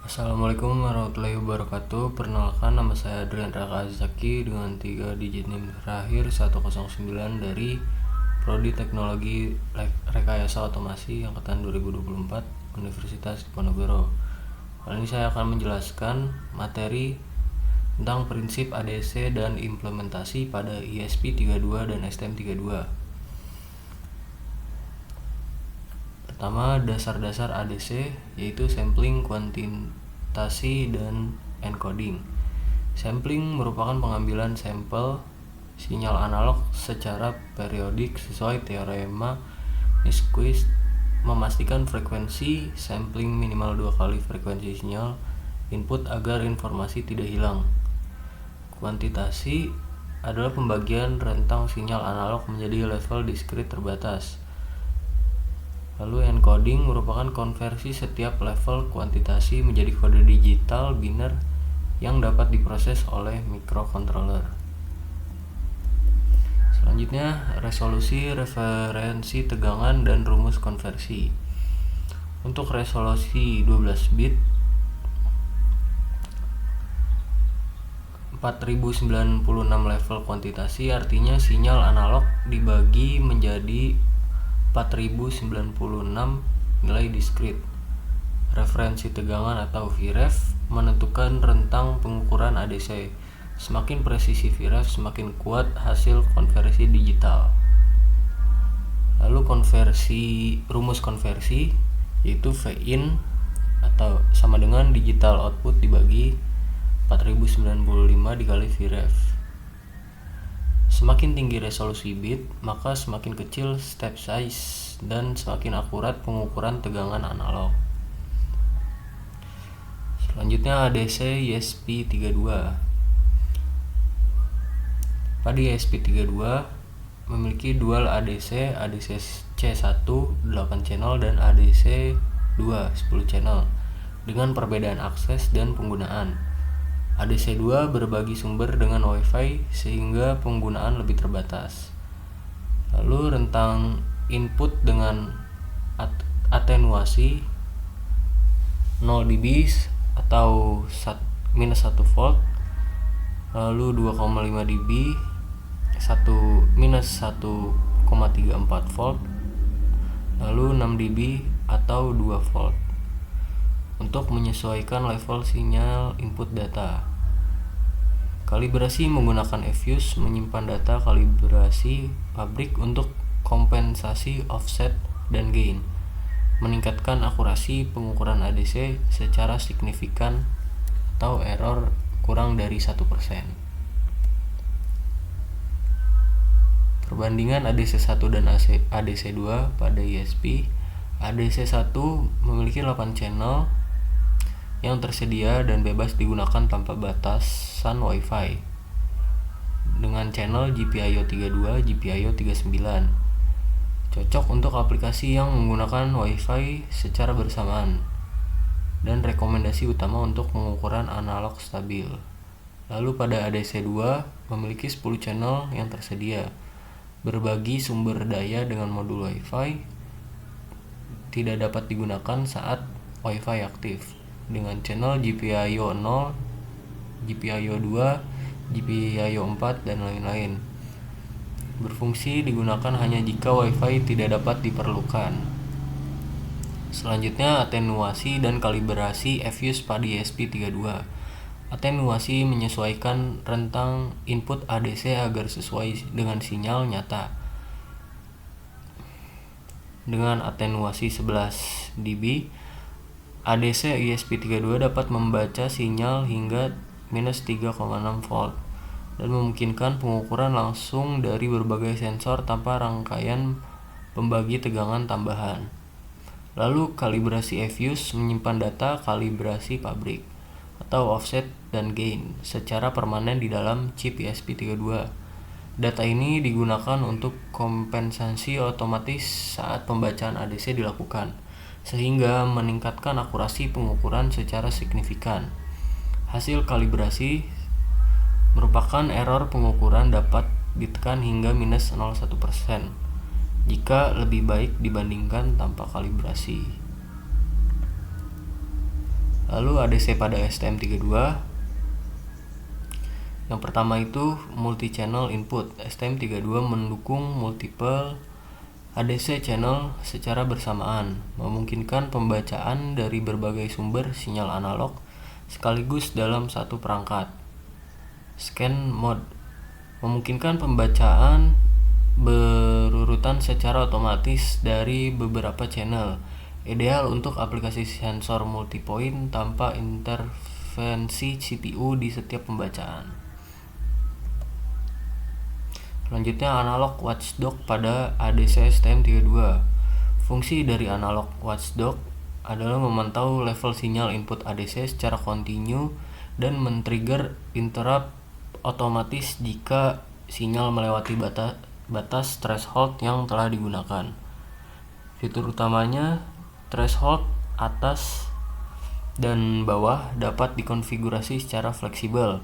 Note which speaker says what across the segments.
Speaker 1: Assalamualaikum warahmatullahi wabarakatuh. Perkenalkan, nama saya Adrian Raka Azaki dengan 3 digit NIM terakhir 109 dari Prodi Teknologi Rekayasa Otomasi Angkatan 2024 Universitas Diponegoro. Kali ini saya akan menjelaskan materi tentang prinsip ADC dan implementasi pada ESP32 dan STM32. Pertama, dasar-dasar ADC yaitu sampling, kuantitasi, dan encoding. Sampling merupakan pengambilan sampel sinyal analog secara periodik sesuai teorema Nyquist, memastikan frekuensi sampling minimal 2 kali frekuensi sinyal input agar informasi tidak hilang. Kuantitasi adalah pembagian rentang sinyal analog menjadi level diskrit terbatas. Lalu encoding merupakan konversi setiap level kuantitasi menjadi kode digital biner yang dapat diproses oleh microcontroller. Selanjutnya, resolusi, referensi tegangan, dan rumus konversi. Untuk resolusi 12 bit 4096 level kuantitasi, artinya sinyal analog dibagi menjadi 4096 nilai diskrit. Referensi tegangan atau Vref menentukan rentang pengukuran ADC. Semakin presisi Vref, semakin kuat hasil konversi digital. Lalu rumus konversi yaitu Vin atau sama dengan digital output dibagi 4095 dikali Vref. Semakin tinggi resolusi bit, maka semakin kecil step size dan semakin akurat pengukuran tegangan analog. Selanjutnya ADC ESP32. Pada ESP32 memiliki dual ADC, ADC C1 8 channel dan ADC 2 10 channel dengan perbedaan akses dan penggunaan. ADC2 berbagi sumber dengan Wi-Fi sehingga penggunaan lebih terbatas. Lalu rentang input dengan atenuasi 0 dB atau minus 1 volt, lalu 2,5 dB minus 1,34 volt, lalu 6 dB atau 2 volt untuk menyesuaikan level sinyal input data. Kalibrasi menggunakan eFuse menyimpan data kalibrasi pabrik untuk kompensasi offset dan gain, meningkatkan akurasi pengukuran ADC secara signifikan atau error kurang dari 1%. Perbandingan ADC1 dan ADC2 pada ESP. ADC1 memiliki 8 channel yang tersedia dan bebas digunakan tanpa batasan Wi-Fi dengan channel GPIO 32, GPIO 39. Cocok untuk aplikasi yang menggunakan Wi-Fi secara bersamaan dan rekomendasi utama untuk pengukuran analog stabil. Lalu pada ADC2 memiliki 10 channel yang tersedia, berbagi sumber daya dengan modul Wi-Fi, tidak dapat digunakan saat Wi-Fi aktif, dengan channel GPIO 0, GPIO 2, GPIO 4, dan lain-lain. Berfungsi digunakan hanya jika Wi-Fi tidak dapat diperlukan. Selanjutnya, atenuasi dan kalibrasi eFuse pada ESP32. Atenuasi menyesuaikan rentang input ADC agar sesuai dengan sinyal nyata. Dengan atenuasi 11 dB, ADC ESP32 dapat membaca sinyal hingga minus 3,6 volt dan memungkinkan pengukuran langsung dari berbagai sensor tanpa rangkaian pembagi tegangan tambahan. Lalu kalibrasi eFuse menyimpan data kalibrasi pabrik atau offset dan gain secara permanen di dalam chip ESP32. Data ini digunakan untuk kompensasi otomatis saat pembacaan ADC dilakukan, sehingga meningkatkan akurasi pengukuran secara signifikan. Hasil kalibrasi merupakan error pengukuran dapat ditekan hingga minus 0,1% jika lebih baik dibandingkan tanpa kalibrasi. Lalu ADC pada STM32. Yang pertama itu multi-channel input. STM32 mendukung multiple ADC channel secara bersamaan, memungkinkan pembacaan dari berbagai sumber sinyal analog sekaligus dalam satu perangkat. Scan mode memungkinkan pembacaan berurutan secara otomatis dari beberapa channel, ideal untuk aplikasi sensor multipoint tanpa intervensi CPU di setiap pembacaan. Selanjutnya analog watchdog pada ADC STM32. Fungsi dari analog watchdog adalah memantau level sinyal input ADC secara kontinu dan men-trigger interrupt otomatis jika sinyal melewati batas threshold yang telah digunakan. Fitur utamanya, threshold atas dan bawah dapat dikonfigurasi secara fleksibel.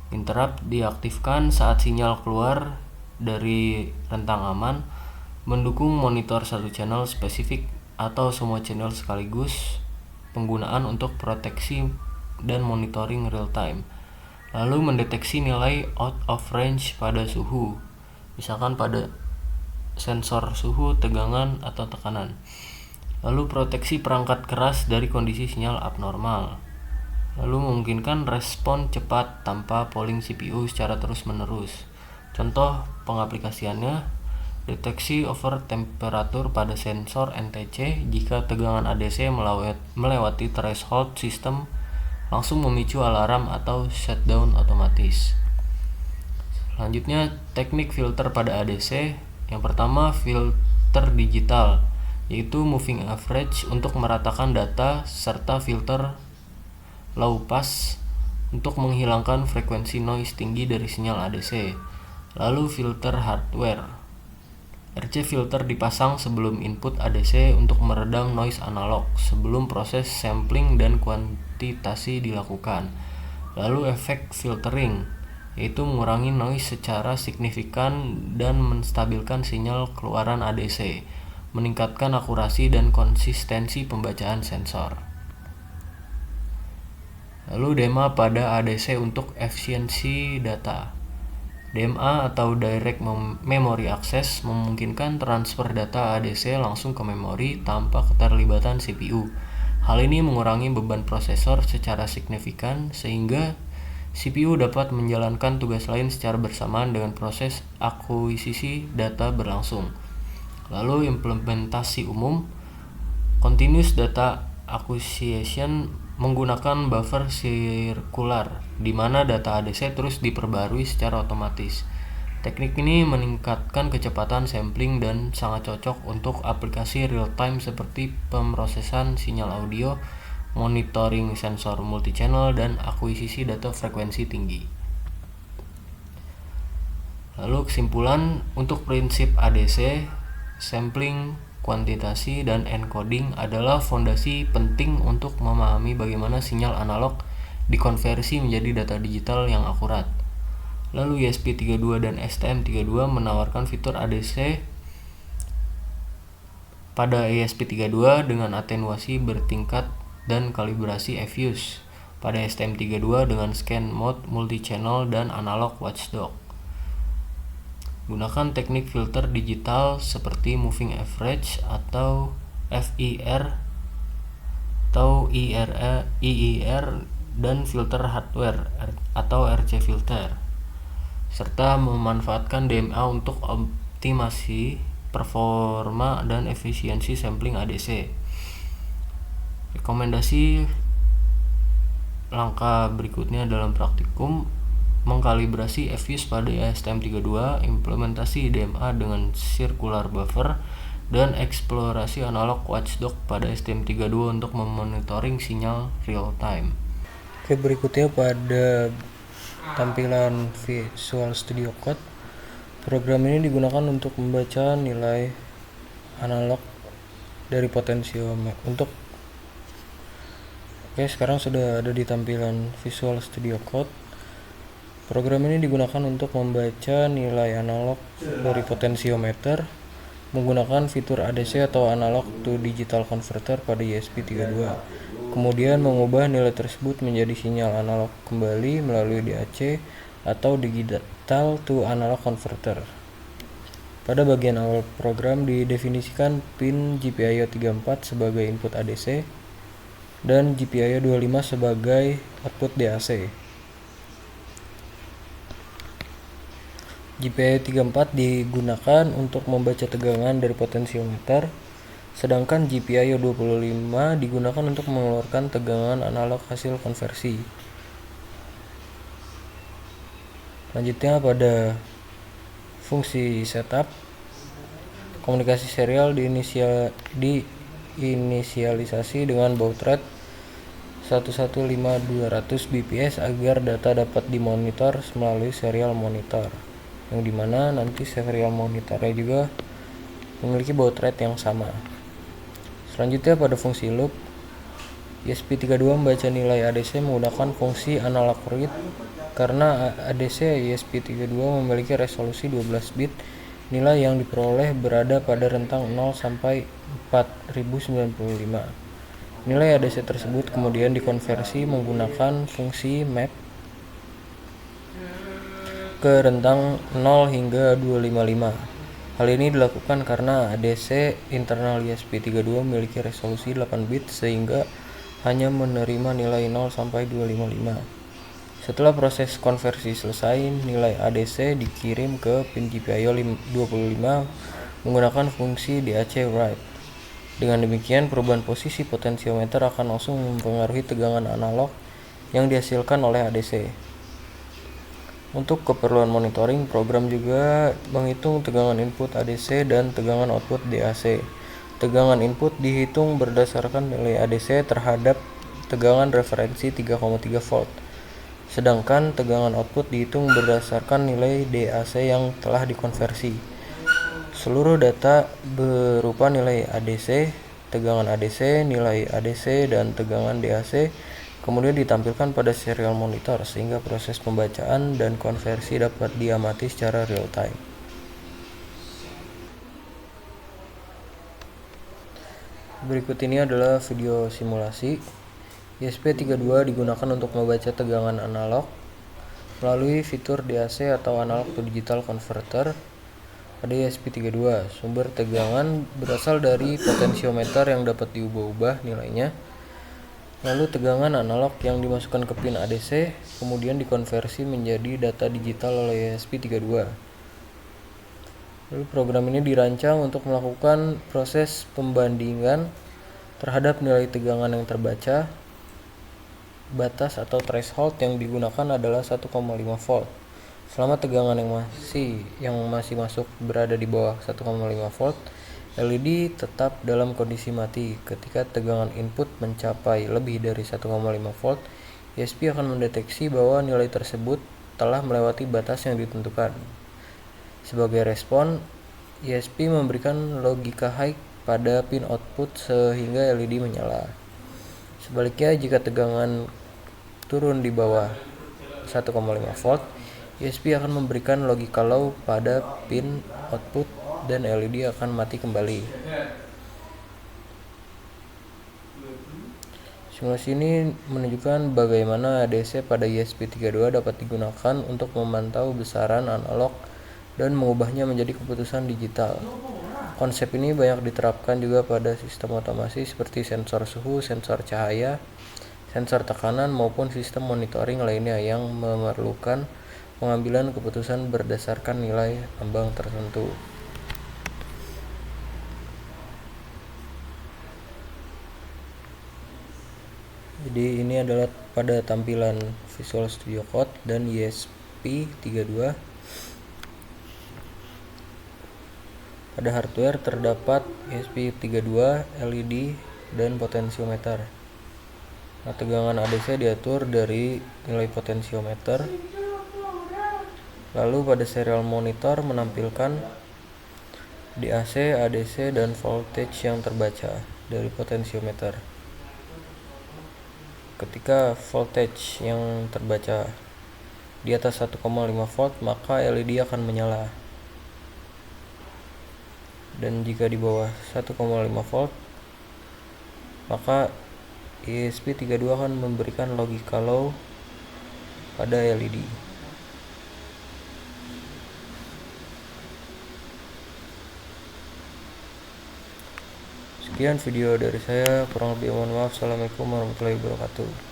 Speaker 1: Interrupt diaktifkan saat sinyal keluar dari rentang aman, mendukung monitor satu channel spesifik atau semua channel sekaligus, penggunaan untuk proteksi dan monitoring real time. Lalu mendeteksi nilai out of range pada suhu, misalkan pada sensor suhu, tegangan, atau tekanan. Lalu proteksi perangkat keras dari kondisi sinyal abnormal. Lalu memungkinkan respon cepat tanpa polling CPU secara terus-menerus. Contoh pengaplikasiannya, deteksi over temperatur pada sensor NTC jika tegangan ADC melewati threshold, sistem langsung memicu alarm atau shutdown otomatis. Selanjutnya, teknik filter pada ADC. Yang pertama, filter digital, yaitu moving average untuk meratakan data, serta filter low pass untuk menghilangkan frekuensi noise tinggi dari sinyal ADC. Lalu filter hardware. RC filter dipasang sebelum input ADC untuk meredam noise analog sebelum proses sampling dan kuantitasi dilakukan. Lalu efek filtering, yaitu mengurangi noise secara signifikan dan menstabilkan sinyal keluaran ADC, meningkatkan akurasi dan konsistensi pembacaan sensor. Lalu DMA pada ADC untuk efisiensi data. DMA atau Direct Memory Access memungkinkan transfer data ADC langsung ke memori tanpa keterlibatan CPU. Hal ini mengurangi beban prosesor secara signifikan sehingga CPU dapat menjalankan tugas lain secara bersamaan dengan proses akuisisi data berlangsung. Lalu implementasi umum, Continuous Data Acquisition menggunakan buffer sirkular, di mana data ADC terus diperbarui secara otomatis. Teknik ini meningkatkan kecepatan sampling dan sangat cocok untuk aplikasi real-time seperti pemrosesan sinyal audio, monitoring sensor multi-channel, dan akuisisi data frekuensi tinggi. Lalu kesimpulan, untuk prinsip ADC, sampling, kuantitasi, dan encoding adalah fondasi penting untuk memahami bagaimana sinyal analog dikonversi menjadi data digital yang akurat. Lalu ESP32 dan STM32 menawarkan fitur ADC pada ESP32 dengan atenuasi bertingkat dan kalibrasi fuse, pada STM32 dengan scan mode, multi-channel, dan analog watchdog. Gunakan teknik filter digital seperti moving average atau FIR atau IIR dan filter hardware atau RC filter, serta memanfaatkan DMA untuk optimasi performa dan efisiensi sampling ADC. Rekomendasi langkah berikutnya dalam praktikum: mengkalibrasi fuse pada STM32, implementasi DMA dengan circular buffer, dan eksplorasi analog watchdog pada STM32 untuk memonitoring sinyal real time. Oke, berikutnya pada tampilan Visual Studio Code. Program ini digunakan untuk membaca nilai analog dari potentiometer. Sekarang sudah ada di tampilan Visual Studio Code. Program ini digunakan untuk membaca nilai analog dari potentiometer menggunakan fitur ADC atau analog to digital converter pada ESP32. Kemudian mengubah nilai tersebut menjadi sinyal analog kembali melalui DAC atau digital to analog converter. Pada bagian awal program didefinisikan pin GPIO 34 sebagai input ADC dan GPIO 25 sebagai output DAC. GPIO 34 digunakan untuk membaca tegangan dari potentiometer, sedangkan GPIO 25 digunakan untuk mengeluarkan tegangan analog hasil konversi. Selanjutnya pada fungsi setup, komunikasi serial diinisialisasi dengan baud rate 115-200 bps agar data dapat dimonitor melalui serial monitor, yang dimana nanti serial monitornya juga memiliki baud rate yang sama. Selanjutnya pada fungsi loop, ESP32 membaca nilai ADC menggunakan fungsi analog read. Karena ADC ESP32 memiliki resolusi 12 bit, nilai yang diperoleh berada pada rentang 0 sampai 4095. Nilai ADC tersebut kemudian dikonversi menggunakan fungsi map ke rentang 0 hingga 255. Hal ini dilakukan karena ADC internal ESP32 memiliki resolusi 8 bit sehingga hanya menerima nilai 0 sampai 255. Setelah proses konversi selesai, nilai ADC dikirim ke pin GPIO 25 menggunakan fungsi DAC write. Dengan demikian, perubahan posisi potentiometer akan langsung mempengaruhi tegangan analog yang dihasilkan oleh ADC. Untuk keperluan monitoring, program juga menghitung tegangan input ADC dan tegangan output DAC. Tegangan input dihitung berdasarkan nilai ADC terhadap tegangan referensi 3,3 volt. Sedangkan tegangan output dihitung berdasarkan nilai DAC yang telah dikonversi. Seluruh data berupa nilai ADC, tegangan ADC, nilai ADC, dan tegangan DAC kemudian ditampilkan pada serial monitor sehingga proses pembacaan dan konversi dapat diamati secara real time. Berikut ini adalah video simulasi. ESP32 digunakan untuk membaca tegangan analog melalui fitur DAC atau analog to digital converter pada ESP32. Sumber tegangan berasal dari potentiometer yang dapat diubah-ubah nilainya. Lalu tegangan analog yang dimasukkan ke pin ADC kemudian dikonversi menjadi data digital oleh ESP32. Lalu program ini dirancang untuk melakukan proses pembandingan terhadap nilai tegangan yang terbaca. Batas atau threshold yang digunakan adalah 1,5 volt. Selama tegangan yang masih masuk berada di bawah 1,5 volt, LED tetap dalam kondisi mati. Ketika tegangan input mencapai lebih dari 1,5 volt, ESP akan mendeteksi bahwa nilai tersebut telah melewati batas yang ditentukan. Sebagai respon, ESP memberikan logika high pada pin output sehingga LED menyala. Sebaliknya, jika tegangan turun di bawah 1,5 volt, ESP akan memberikan logika low pada pin output dan LED akan mati kembali. Simulasi ini menunjukkan bagaimana ADC pada ESP32 dapat digunakan untuk memantau besaran analog dan mengubahnya menjadi keputusan digital. Konsep ini banyak diterapkan juga pada sistem otomasi seperti sensor suhu, sensor cahaya, sensor tekanan, maupun sistem monitoring lainnya yang memerlukan pengambilan keputusan berdasarkan nilai ambang tertentu. Jadi ini adalah pada tampilan Visual Studio Code dan ESP32. Pada hardware terdapat ESP32, LED, dan potensiometer. Nah, tegangan ADC diatur dari nilai potensiometer. Lalu pada serial monitor menampilkan DAC, ADC, dan voltage yang terbaca dari potensiometer. Ketika voltage yang terbaca di atas 1,5 volt, maka LED akan menyala. dan jika di bawah 1,5 volt maka ESP32 akan memberikan logika low pada LED. Sekian video dari saya, kurang lebih mohon maaf. Assalamualaikum warahmatullahi wabarakatuh.